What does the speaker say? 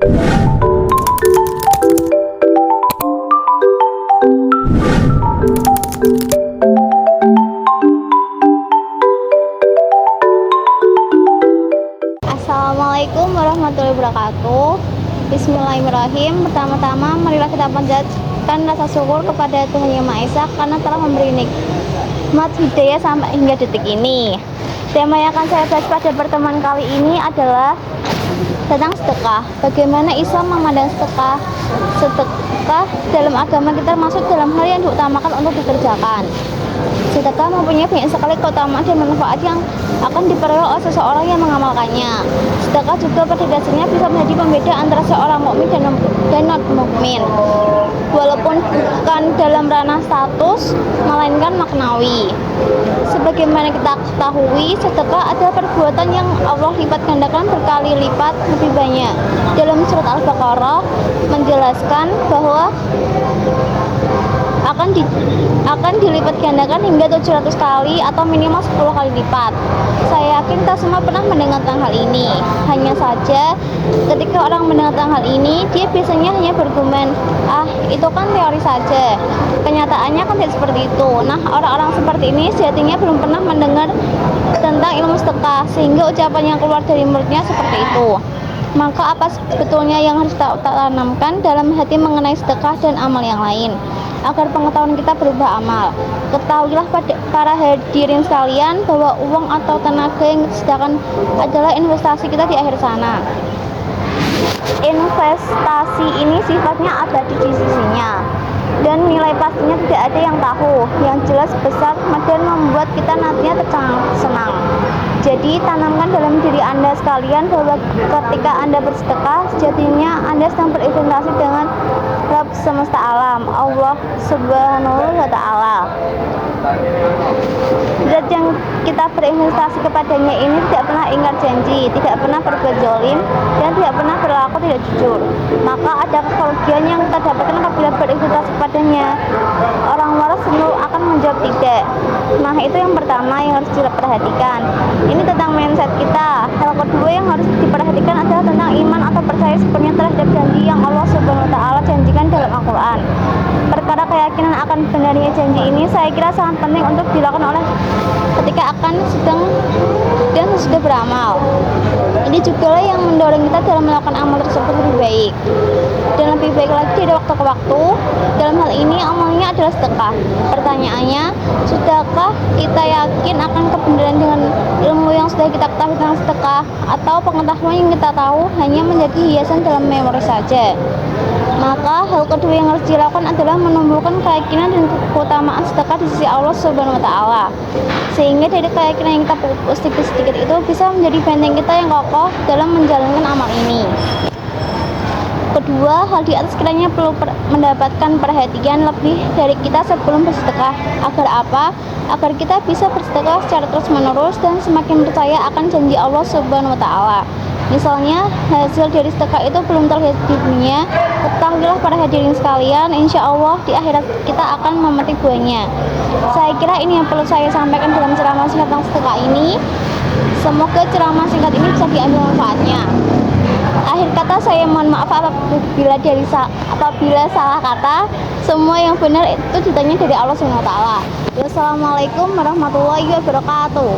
Assalamualaikum warahmatullahi wabarakatuh. Bismillahirrahmanirrahim. Pertama-tama marilah kita panjatkan rasa syukur kepada Tuhan Yang Maha Esa karena telah memberi nikmat hidayah sampai hingga detik ini. Tema yang akan saya bahas pada pertemuan kali ini adalah tentang sedekah. Bagaimana Islam memandang sedekah? Sedekah dalam agama kita masuk dalam hal yang diutamakan untuk dikerjakan. Sedekah mempunyai banyak sekali keutamaan dan manfaat yang akan diperoleh oleh seseorang yang mengamalkannya. Sedekah juga pada dasarnya bisa menjadi pembeda antara seorang mukmin dan non mukmin, walaupun bukan dalam ranah status, melainkan maknawi. Sebagaimana kita ketahui, sedekah adalah perbuatan yang Allah lipat gandakan berkali lipat lebih banyak. Dalam surat Al-Baqarah menjelaskan bahwa akan dilipat gandakan hingga 700 kali atau minimal 10 kali lipat. Saya yakin kita semua pernah mendengar tentang hal ini. Hanya saja ketika orang mendengar tentang hal ini, dia biasanya hanya berargumen, itu kan teori saja. Kenyataannya kan tidak seperti itu. Nah, orang-orang seperti ini sejatinya belum pernah mendengar tentang ilmu sedekah, sehingga ucapan yang keluar dari mulutnya seperti itu. Maka apa sebetulnya yang harus kita tanamkan dalam hati mengenai sedekah dan amal yang lain, agar pengetahuan kita berubah amal? Ketahuilah para hadirin sekalian bahwa uang atau tenaga yang disediakan adalah investasi kita di akhir sana. Investasi ini sifatnya abadi di sisinya, dan nilai pastinya tidak ada yang tahu. Yang jelas besar dan membuat kita nantinya tercengang-senang. Jadi tanamkan dalam diri Anda sekalian bahwa ketika Anda bersedekah, sejatinya Anda sedang berinvestasi dengan Rabb semesta alam, Allah Subhanahu wa Ta'ala. Zat yang kita berinvestasi kepadanya ini tidak pernah ingkar janji, tidak pernah berbuat zalim, dan tidak pernah berlaku tidak jujur. Maka ada kerugian yang kita dapatkan apabila berinvestasi kepadanya. Orang waras selalu akan menjawab tidak. Nah, itu yang pertama yang harus diperhatikan. Ini tentang mindset kita. Hal kedua yang harus diperhatikan adalah tentang iman atau percaya sepenuhnya terhadap janji yang Allah Subhanahu wa Ta'ala janjikan dalam Al-Quran. Perkara keyakinan akan benarnya janji ini saya kira sangat penting untuk dilakukan oleh ketika akan sedang dan sudah beramal. Ini juga yang mendorong kita dalam melakukan amal tersebut lebih baik dan lebih baik lagi dari waktu ke waktu. Dalam hal ini amalnya adalah sedekah. Pertanyaannya, sudahkah kita yakin akan kebenaran dengan ilmu yang sudah kita ketahui tentang sedekah, atau pengetahuan yang kita tahu hanya menjadi hiasan dalam memori saja? Maka hal kedua yang harus dilakukan adalah menumbuhkan keyakinan dan keutamaan sedekah di sisi Allah Subhanahu wa Ta'ala, sehingga dari keyakinan yang kita pupuk sedikit-sedikit itu bisa menjadi benteng kita yang kokoh dalam menjalankan amal ini. Kedua, hal di atas kiranya perlu mendapatkan perhatian lebih dari kita sebelum bersedekah. Agar apa? Agar kita bisa bersedekah secara terus-menerus dan semakin percaya akan janji Allah Subhanahu wa Ta'ala. Misalnya, hasil dari sedekah itu belum terlihat di dunia, ketahuilah para hadirin sekalian, insya Allah di akhirat kita akan memetik buahnya. Saya kira ini yang perlu saya sampaikan dalam ceramah singkat tentang sedekah ini. Semoga ceramah singkat ini bisa diambil manfaatnya. Akhir kata saya mohon maaf apabila salah kata. Semua yang benar itu ditanya dari Allah Subhanahu wa Ta'ala. Wassalamualaikum warahmatullahi wabarakatuh.